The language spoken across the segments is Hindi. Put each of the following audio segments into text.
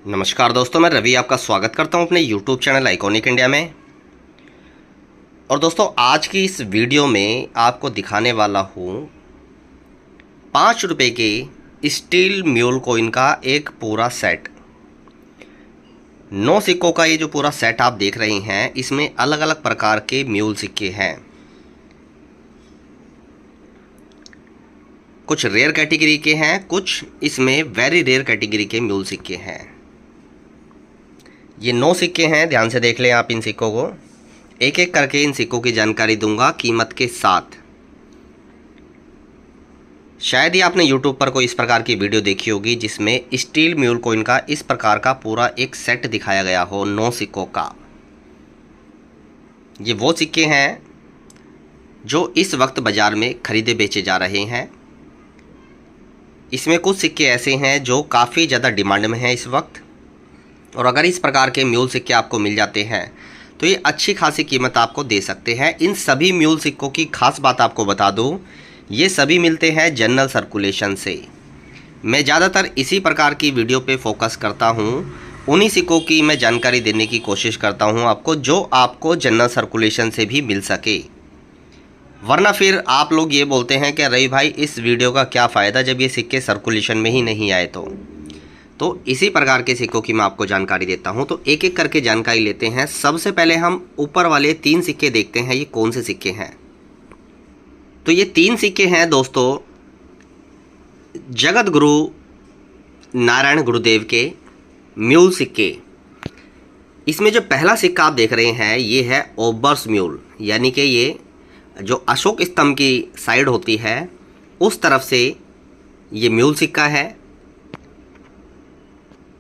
नमस्कार दोस्तों, मैं रवि आपका स्वागत करता हूं अपने YouTube चैनल आइकॉनिक इंडिया में। और दोस्तों, आज की इस वीडियो में आपको दिखाने वाला हूं 5 रुपये के स्टील म्यूल कॉइन का एक पूरा सेट। 9 सिक्कों का ये जो पूरा सेट आप देख रहे हैं, इसमें अलग अलग प्रकार के म्यूल सिक्के हैं। कुछ रेयर कैटेगरी के हैं, कुछ इसमें वेरी रेयर कैटेगरी के म्यूल सिक्के हैं। ये 9 सिक्के हैं, ध्यान से देख लें आप इन सिक्कों को। एक एक करके इन सिक्कों की जानकारी दूंगा कीमत के साथ। शायद ही आपने YouTube पर कोई इस प्रकार की वीडियो देखी होगी जिसमें स्टील म्यूल कॉइन का इस प्रकार का पूरा एक सेट दिखाया गया हो 9 सिक्कों का। ये वो सिक्के हैं जो इस वक्त बाज़ार में खरीदे बेचे जा रहे हैं। इसमें कुछ सिक्के ऐसे हैं जो काफ़ी ज़्यादा डिमांड में हैं इस वक्त, और अगर इस प्रकार के म्यूल सिक्के आपको मिल जाते हैं तो ये अच्छी खासी कीमत आपको दे सकते हैं। इन सभी म्यूल सिक्कों की खास बात आपको बता दूं, ये सभी मिलते हैं जनरल सर्कुलेशन से। मैं ज़्यादातर इसी प्रकार की वीडियो पे फोकस करता हूं, उन्हीं सिक्कों की मैं जानकारी देने की कोशिश करता हूं आपको, जो आपको जनरल सर्कुलेशन से भी मिल सके। वरना फिर आप लोग ये बोलते हैं कि रवि भाई, इस वीडियो का क्या फ़ायदा जब ये सिक्के सर्कुलेशन में ही नहीं आए। तो इसी प्रकार के सिक्कों की मैं आपको जानकारी देता हूं। तो एक एक करके जानकारी लेते हैं। सबसे पहले हम ऊपर वाले 3 सिक्के देखते हैं, ये कौन से सिक्के हैं। तो ये 3 सिक्के हैं दोस्तों, जगत गुरु नारायण गुरुदेव के म्यूल सिक्के। इसमें जो पहला सिक्का आप देख रहे हैं, ये है ओबर्स म्यूल, यानी कि ये जो अशोक स्तंभ की साइड होती है उस तरफ से ये म्यूल सिक्का है।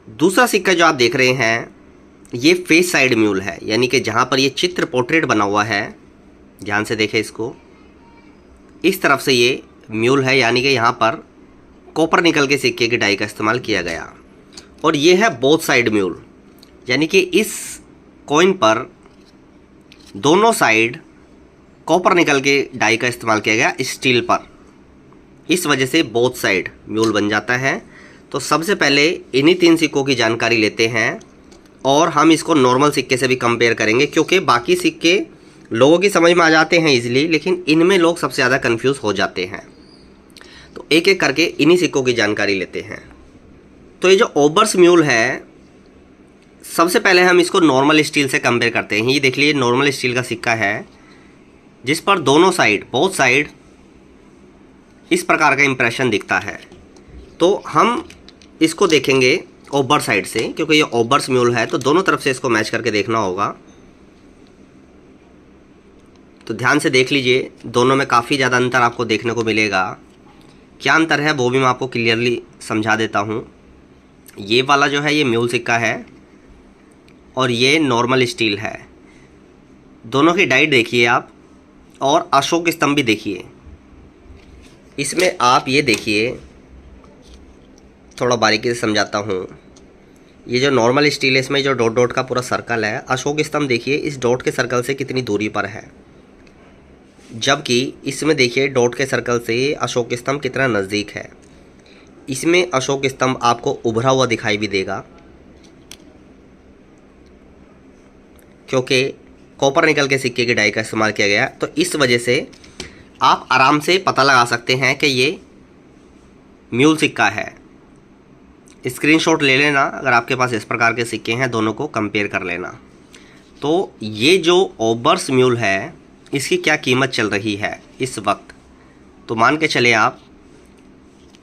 दूसरा सिक्का जो आप देख रहे हैं, ये फेस साइड म्यूल है, यानी कि जहाँ पर ये चित्र पोर्ट्रेट बना हुआ है, ध्यान से देखें इसको, इस तरफ से ये म्यूल है, यानी कि यहाँ पर कॉपर निकल के सिक्के की डाई का इस्तेमाल किया गया। और ये है बोथ साइड म्यूल, यानी कि इस कॉइन पर दोनों साइड कॉपर निकल के डाई का इस्तेमाल किया गया स्टील पर, इस वजह से बोथ साइड म्यूल बन जाता है। तो सबसे पहले इन्हीं 3 सिक्कों की जानकारी लेते हैं, और हम इसको नॉर्मल सिक्के से भी कंपेयर करेंगे, क्योंकि बाकी सिक्के लोगों की समझ में आ जाते हैं इजीली, लेकिन इनमें लोग सबसे ज़्यादा कंफ्यूज हो जाते हैं। तो एक एक करके इन्हीं सिक्कों की जानकारी लेते हैं। तो ये जो ओबर्स म्यूल है, सबसे पहले हम इसको नॉर्मल स्टील से कंपेयर करते हैं। ये देख लीजिए, नॉर्मल स्टील का सिक्का है जिस पर दोनों साइड, बोथ साइड इस प्रकार का इंप्रेशन दिखता है। तो हम इसको देखेंगे ओबर साइड से, क्योंकि ये ओबर्स म्यूल है तो दोनों तरफ से इसको मैच करके देखना होगा। तो ध्यान से देख लीजिए, दोनों में काफ़ी ज़्यादा अंतर आपको देखने को मिलेगा। क्या अंतर है वो भी मैं आपको क्लियरली समझा देता हूँ। ये वाला जो है ये म्यूल सिक्का है और ये नॉर्मल स्टील है। दोनों की डाइट देखिए आप, और अशोक स्तंभ भी देखिए। इसमें आप ये देखिए, थोड़ा बारीकी से समझाता हूँ। ये जो नॉर्मल स्टील है, इसमें जो डॉट डॉट का पूरा सर्कल है, अशोक स्तंभ देखिए इस डॉट के सर्कल से कितनी दूरी पर है, जबकि इसमें देखिए डॉट के सर्कल से अशोक स्तंभ कितना नज़दीक है। इसमें अशोक स्तंभ आपको उभरा हुआ दिखाई भी देगा, क्योंकि कॉपर निकल के सिक्के की डाई का इस्तेमाल किया गया। तो इस वजह से आप आराम से पता लगा सकते हैं कि ये म्यूल सिक्का है। स्क्रीनशॉट ले लेना अगर आपके पास इस प्रकार के सिक्के हैं, दोनों को कंपेयर कर लेना। तो ये जो ओबर्स म्यूल है, इसकी क्या कीमत चल रही है इस वक्त, तो मान के चले आप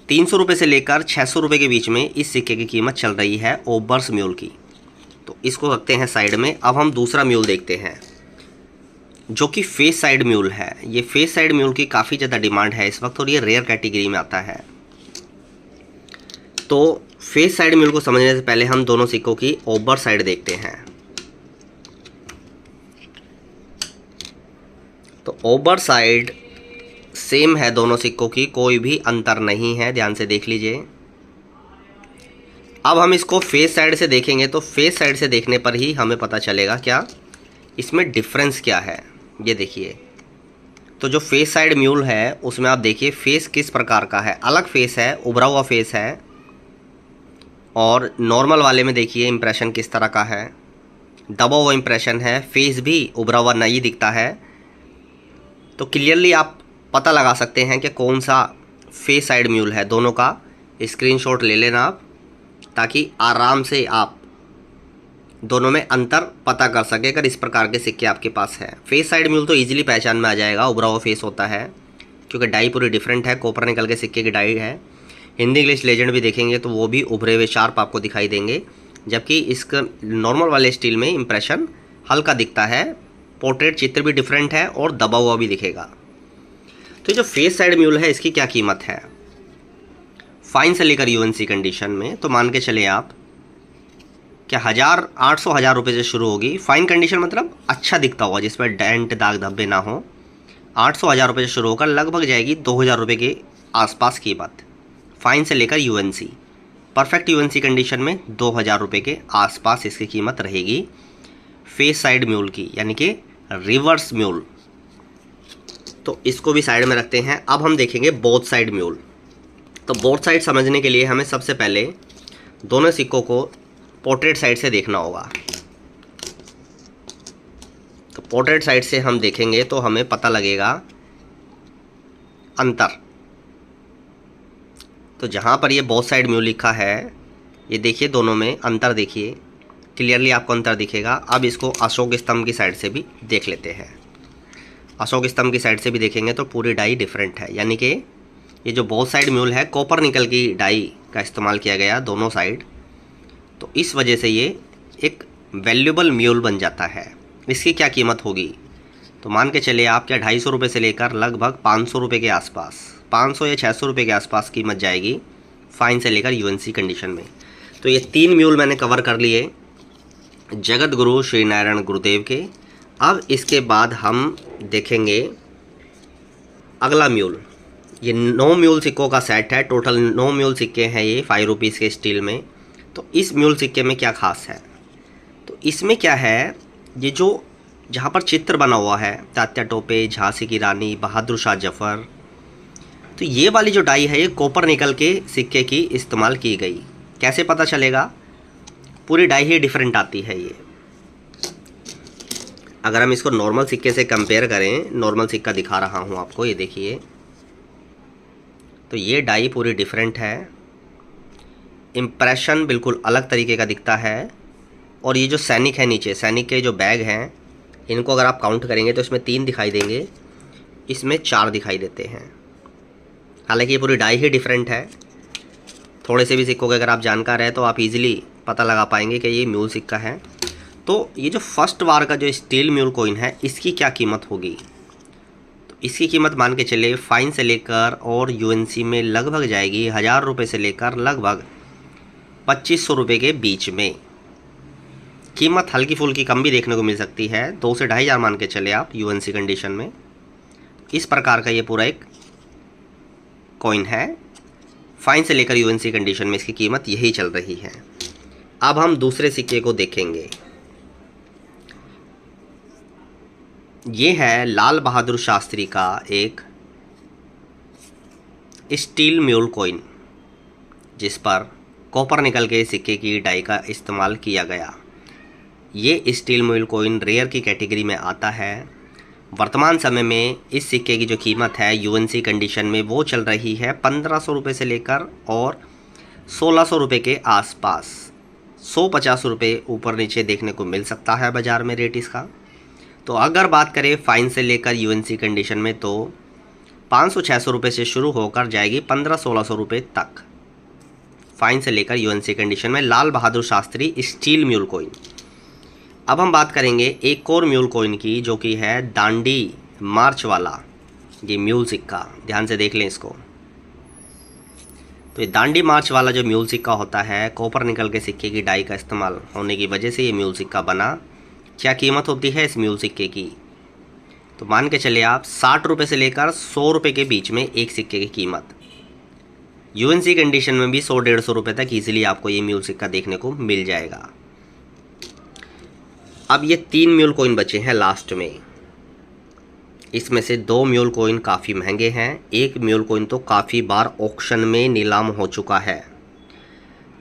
300 रुपये से लेकर 600 रुपये के बीच में इस सिक्के की कीमत चल रही है ओबर्स म्यूल की। तो इसको रखते हैं साइड में। अब हम दूसरा म्यूल देखते हैं, जो कि फेस साइड म्यूल है। ये फेस साइड म्यूल की काफ़ी ज़्यादा डिमांड है इस वक्त, और ये रेयर कैटेगरी में आता है। तो फेस साइड म्यूल को समझने से पहले हम दोनों सिक्कों की ओबर साइड देखते हैं। तो ओबर साइड सेम है दोनों सिक्कों की, कोई भी अंतर नहीं है, ध्यान से देख लीजिए। अब हम इसको फेस साइड से देखेंगे, तो फेस साइड से देखने पर ही हमें पता चलेगा क्या इसमें डिफरेंस क्या है। ये देखिए, तो जो फेस साइड म्यूल है उसमें आप देखिए फेस किस प्रकार का है, अलग फेस है, उभरा हुआ फेस है। और नॉर्मल वाले में देखिए इम्प्रेशन किस तरह का है, दबा हुआ इम्प्रेशन है, फेस भी उभरा हुआ नहीं दिखता है। तो क्लियरली आप पता लगा सकते हैं कि कौन सा फेस साइड म्यूल है। दोनों का स्क्रीनशॉट ले लेना आप, ताकि आराम से आप दोनों में अंतर पता कर सके अगर इस प्रकार के सिक्के आपके पास है। फेस साइड म्यूल तो इजीली पहचान में आ जाएगा, उभरा हुआ फेस होता है क्योंकि डाई पूरी डिफरेंट है, कॉपर निकल के सिक्के की डाई है। हिंदी इंग्लिश लेजेंड भी देखेंगे तो वो भी उभरे हुए शार्प आपको दिखाई देंगे, जबकि इसका नॉर्मल वाले स्टील में इम्प्रेशन हल्का दिखता है, पोर्ट्रेट चित्र भी डिफरेंट है और दबा हुआ भी दिखेगा। तो जो फेस साइड म्यूल है इसकी क्या कीमत है फाइन से लेकर यूएनसी कंडीशन में, तो मान के चले आप क्या 1000 रुपये से शुरू होगी। फाइन कंडीशन मतलब अच्छा दिखता हुआ, जिसमें डेंट दाग धब्बे ना हो। 1000 रुपये से शुरू होकर लगभग जाएगी 2000 रुपये के आसपास कीमत। फाइन से लेकर यूएनसी, परफेक्ट यूएनसी कंडीशन में 2000 रुपये के आसपास इसकी कीमत रहेगी फेस साइड म्यूल की, यानी कि रिवर्स म्यूल। तो इसको भी साइड में रखते हैं। अब हम देखेंगे बोथ साइड म्यूल। तो बोथ साइड समझने के लिए हमें सबसे पहले दोनों सिक्कों को पोर्ट्रेट साइड से देखना होगा। तो पोर्ट्रेट साइड से हम देखेंगे तो हमें पता लगेगा अंतर। तो जहाँ पर ये बोथ साइड म्यूल लिखा है, ये देखिए दोनों में अंतर देखिए, क्लियरली आपको अंतर दिखेगा। अब इसको अशोक स्तंभ की साइड से भी देख लेते हैं। अशोक स्तंभ की साइड से भी देखेंगे तो पूरी डाई डिफरेंट है, यानी कि ये जो बोथ साइड म्यूल है कॉपर निकल की डाई का इस्तेमाल किया गया दोनों साइड। तो इस वजह से ये एक वैल्यूएबल म्यूल बन जाता है। इसकी क्या कीमत होगी, तो मान के चले आप क्या 250 रुपये से लेकर लगभग 500 रुपये के आसपास, 500 या 600 रुपये के आसपास कीमत जाएगी फाइन से लेकर यूएनसी कंडीशन में। तो ये 3 म्यूल मैंने कवर कर लिए जगत गुरु श्री नारायण गुरुदेव के। अब इसके बाद हम देखेंगे अगला म्यूल। ये 9 म्यूल सिक्कों का सेट है, टोटल 9 म्यूल सिक्के हैं ये 5 रुपीज़ के स्टील में। तो इस म्यूल सिक्के में क्या खास है, तो इसमें क्या है, ये जो जहाँ पर चित्र बना हुआ है तात्या टोपे, झांसी की रानी, बहादुर शाह जफर, तो ये वाली जो डाई है ये कॉपर निकल के सिक्के की इस्तेमाल की गई। कैसे पता चलेगा, पूरी डाई ही डिफरेंट आती है ये। अगर हम इसको नॉर्मल सिक्के से कंपेयर करें, नॉर्मल सिक्का दिखा रहा हूँ आपको, ये देखिए, तो ये डाई पूरी डिफरेंट है, इम्प्रेशन बिल्कुल अलग तरीके का दिखता है। और ये जो सैनिक है नीचे, सैनिक के जो बैग हैं, इनको अगर आप काउंट करेंगे तो इसमें 3 दिखाई देंगे, इसमें 4 दिखाई देते हैं। हालांकि ये पूरी डाई ही डिफरेंट है। थोड़े से भी सिक्कों के अगर आप जानकार हैं तो आप इजीली पता लगा पाएंगे कि ये म्यूल सिक्का है। तो ये जो फर्स्ट बार का जो स्टील म्यूल कॉइन है, इसकी क्या कीमत होगी, तो इसकी कीमत मान के चले फाइन से लेकर और यूएनसी में लगभग जाएगी 1000 रुपये से लेकर लगभग 2500 रुपये के बीच में। कीमत हल्की फुल्की कम भी देखने को मिल सकती है, 2 से 2500 मान के चले आप यूएनसी कंडीशन में। इस प्रकार का ये पूरा एक कॉइन है। फाइन से लेकर यूएनसी कंडीशन में इसकी कीमत यही चल रही है। अब हम दूसरे सिक्के को देखेंगे। ये है लाल बहादुर शास्त्री का एक स्टील म्यूल कॉइन, जिस पर कॉपर निकल के सिक्के की डाई का इस्तेमाल किया गया। ये स्टील म्यूल कॉइन रेयर की कैटेगरी में आता है। वर्तमान समय में इस सिक्के की जो कीमत है यूएनसी कंडीशन में वो चल रही है 1500 रुपये से लेकर और 1600 रुपये के आसपास। 150 रुपये ऊपर नीचे देखने को मिल सकता है बाज़ार में रेट इसका। तो अगर बात करें फाइन से लेकर यूएनसी कंडीशन में, तो 500-600 रुपये से शुरू होकर जाएगी 1500-1600 रुपये तक। फाइन से लेकर यूएनसी कंडीशन में Lal Bahadur Shastri steel mule coin. अब हम बात करेंगे एक और म्यूल कॉइन की, जो कि है दांडी मार्च वाला ये म्यूल सिक्का। ध्यान से देख लें इसको। तो ये दांडी मार्च वाला जो म्यूल सिक्का होता है, कॉपर निकल के सिक्के की डाई का इस्तेमाल होने की वजह से ये म्यूल सिक्का बना। क्या कीमत होती है इस म्यूल सिक्के की, तो मान के चले आप 60 रुपये से लेकर 100 रुपये के बीच में एक सिक्के की कीमत। यूएनसी कंडीशन में भी 100-150 रुपये तक ईजिली आपको ये म्यूल सिक्का देखने को मिल जाएगा। अब ये 3 म्यूल कॉइन बचे हैं लास्ट में। इसमें से 2 म्यूल कॉइन काफ़ी महंगे हैं, एक म्यूल कॉइन तो काफ़ी बार ऑक्शन में नीलाम हो चुका है।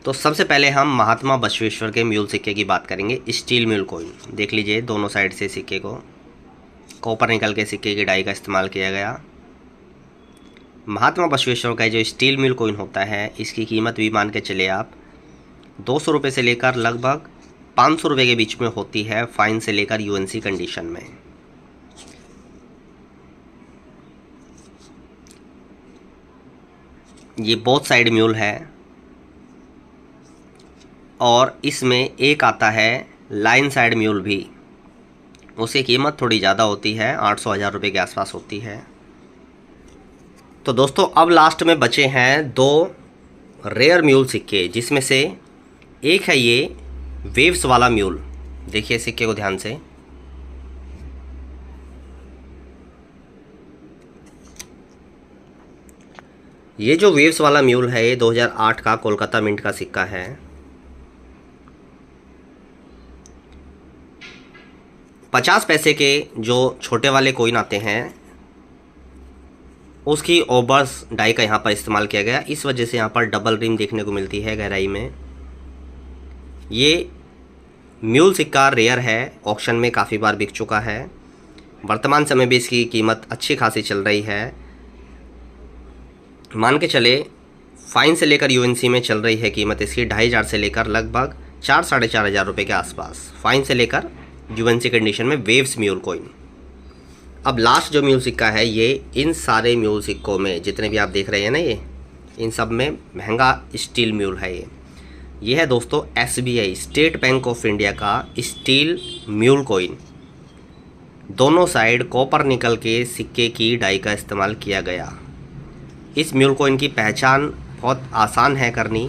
तो सबसे पहले हम महात्मा बसवेश्वर के म्यूल सिक्के की बात करेंगे। स्टील म्यूल कॉइन देख लीजिए, दोनों साइड से सिक्के को कॉपर निकल के सिक्के की डाई का इस्तेमाल किया गया। महात्मा बसवेश्वर का जो स्टील म्यूल कॉइन होता है, इसकी कीमत भी मान के चले आप 200 रुपये से लेकर लगभग 500 रुपये के बीच में होती है, फाइन से लेकर यूएनसी कंडीशन में। ये बोथ साइड म्यूल है और इसमें एक आता है लाइन साइड म्यूल भी, उसकी कीमत थोड़ी ज़्यादा होती है, 800-1000 रुपये के आसपास होती है। तो दोस्तों अब लास्ट में बचे हैं 2 रेयर म्यूल सिक्के, जिसमें से एक है ये वेव्स वाला म्यूल। देखिए सिक्के को ध्यान से, ये जो वेव्स वाला म्यूल है ये 2008 का कोलकाता मिंट का सिक्का है। पचास पैसे के जो छोटे वाले कॉइन आते हैं उसकी ओबर्स डाई का यहाँ पर इस्तेमाल किया गया, इस वजह से यहाँ पर डबल रिम देखने को मिलती है गहराई में। ये म्यूल सिक्का रेयर है, ऑक्शन में काफ़ी बार बिक चुका है। वर्तमान समय में इसकी कीमत अच्छी खासी चल रही है, मान के चले फाइन से लेकर यूएनसी में चल रही है कीमत इसकी 2500 से लेकर लगभग 4-4.5 हज़ार रुपये के आसपास, फाइन से लेकर यूएनसी कंडीशन में वेव्स म्यूल कॉइन। अब लास्ट जो म्यूल सिक्का है ये इन सारे म्यूल सिक्कों में जितने भी आप देख रहे हैं ना, ये इन सब में महंगा स्टील म्यूल है। ये है दोस्तों SBI state bank of India का स्टील म्यूल कॉइन। दोनों साइड कॉपर निकल के सिक्के की डाई का इस्तेमाल किया गया। इस म्यूल कॉइन की पहचान बहुत आसान है करनी।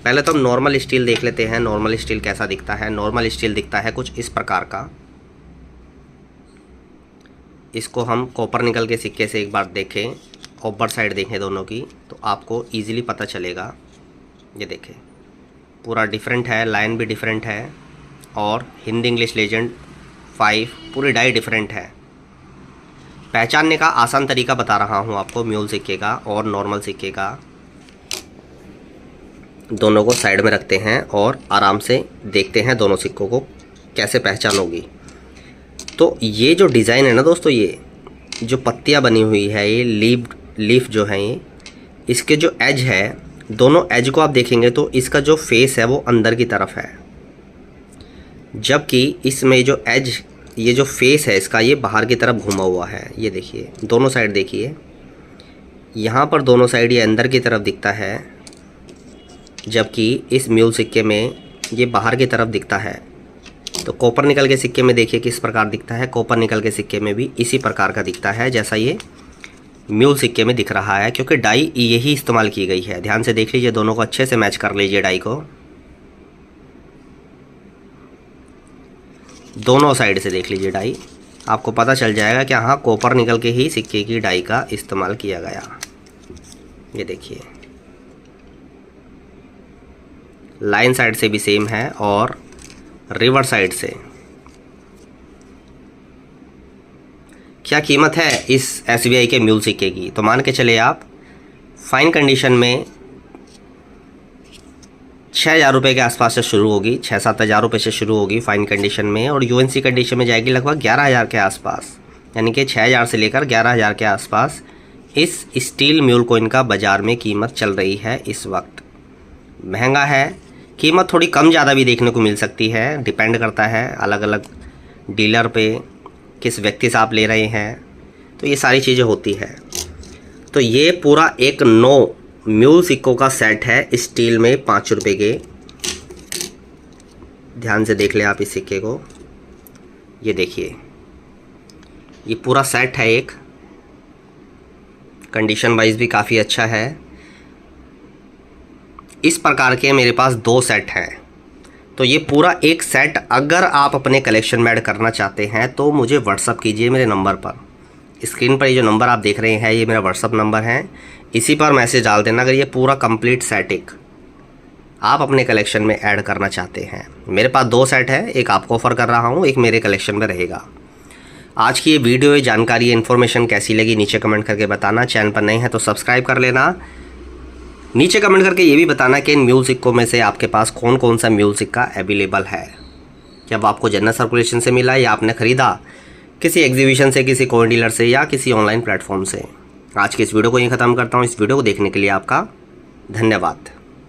पहले तो हम नॉर्मल स्टील देख लेते हैं, नॉर्मल स्टील कैसा दिखता है। नॉर्मल स्टील दिखता है कुछ इस प्रकार का। इसको हम कॉपर निकल के सिक्के से एक बार देखें, ऊपर साइड देखें दोनों की, तो आपको इजीली पता चलेगा। ये देखें पूरा डिफरेंट है, लाइन भी डिफरेंट है और हिंदी इंग्लिश लेजेंड 5 पूरी डाई डिफरेंट है। पहचानने का आसान तरीका बता रहा हूँ आपको म्यूल सिक्के का और नॉर्मल सिक्के का। दोनों को साइड में रखते हैं और आराम से देखते हैं दोनों सिक्कों को कैसे पहचान होगी। तो ये जो डिज़ाइन है ना दोस्तों, ये जो पत्तियाँ बनी हुई है, ये लीफ जो है, ये इसके जो एज है, दोनों एज को आप देखेंगे तो इसका जो फेस है वो अंदर की तरफ है, जबकि इसमें जो एज, ये जो फेस है इसका, ये बाहर की तरफ घुमा हुआ है। ये देखिए दोनों साइड देखिए, यहाँ पर दोनों साइड ये अंदर की तरफ दिखता है, जबकि इस म्यूल सिक्के में ये बाहर की तरफ दिखता है। तो कॉपर निकल के सिक्के में देखिए किस प्रकार दिखता है, कॉपर निकल के सिक्के में भी इसी प्रकार का दिखता है जैसा ये म्यूल सिक्के में दिख रहा है, क्योंकि डाई यही इस्तेमाल की गई है। ध्यान से देख लीजिए, दोनों को अच्छे से मैच कर लीजिए डाई को, दोनों साइड से देख लीजिए डाई, आपको पता चल जाएगा कि हाँ कॉपर निकल के ही सिक्के की डाई का इस्तेमाल किया गया। ये देखिए लाइन साइड से भी सेम है और रिवर साइड से। क्या कीमत है इस एसबीआई के म्यूल सिक्के की? तो मान के चले आप फाइन कंडीशन में 6,000 रुपये के आसपास से शुरू होगी, 6-7 हज़ार रुपये से शुरू होगी फाइन कंडीशन में, और यूएनसी कंडीशन में जाएगी लगभग 11,000 के आसपास। यानी कि 6,000 से लेकर 11,000 के आसपास इस स्टील म्यूल कॉइन का बाज़ार में कीमत चल रही है इस वक्त। महंगा है, कीमत थोड़ी कम ज़्यादा भी देखने को मिल सकती है, डिपेंड करता है अलग अलग डीलर पे, किस व्यक्ति से आप ले रहे हैं, तो ये सारी चीज़ें होती है। तो ये पूरा एक 9 म्यूल सिक्कों का सेट है स्टील में 5 रुपये के। ध्यान से देख लें आप इस सिक्के को, ये देखिए ये पूरा सेट है एक, कंडीशन वाइज भी काफ़ी अच्छा है। इस प्रकार के मेरे पास 2 सेट हैं। तो ये पूरा एक सेट अगर आप अपने कलेक्शन में ऐड करना चाहते हैं तो मुझे व्हाट्सअप कीजिए मेरे नंबर पर। स्क्रीन पर ये जो नंबर आप देख रहे हैं ये मेरा व्हाट्सअप नंबर है, इसी पर मैसेज डाल देना अगर ये पूरा कंप्लीट सेट एक आप अपने कलेक्शन में ऐड करना चाहते हैं। मेरे पास 2 सेट है, एक आपको ऑफ़र कर रहा हूँ, एक मेरे कलेक्शन में रहेगा। आज की ये वीडियो, ये जानकारी, ये इन्फॉर्मेशन कैसी लगी नीचे कमेंट करके बताना। चैनल पर नए हैं तो सब्सक्राइब कर लेना। नीचे कमेंट करके ये भी बताना कि इन म्यूल सिक्कों में से आपके पास कौन कौन सा म्यूल सिक्का अवेलेबल है। क्या वो आपको जनरल सर्कुलेशन से मिला या आपने ख़रीदा किसी एग्जीबिशन से, किसी कॉइन डीलर से या किसी ऑनलाइन प्लेटफॉर्म से। आज की इस वीडियो को यहीं ख़त्म करता हूँ। इस वीडियो को देखने के लिए आपका धन्यवाद।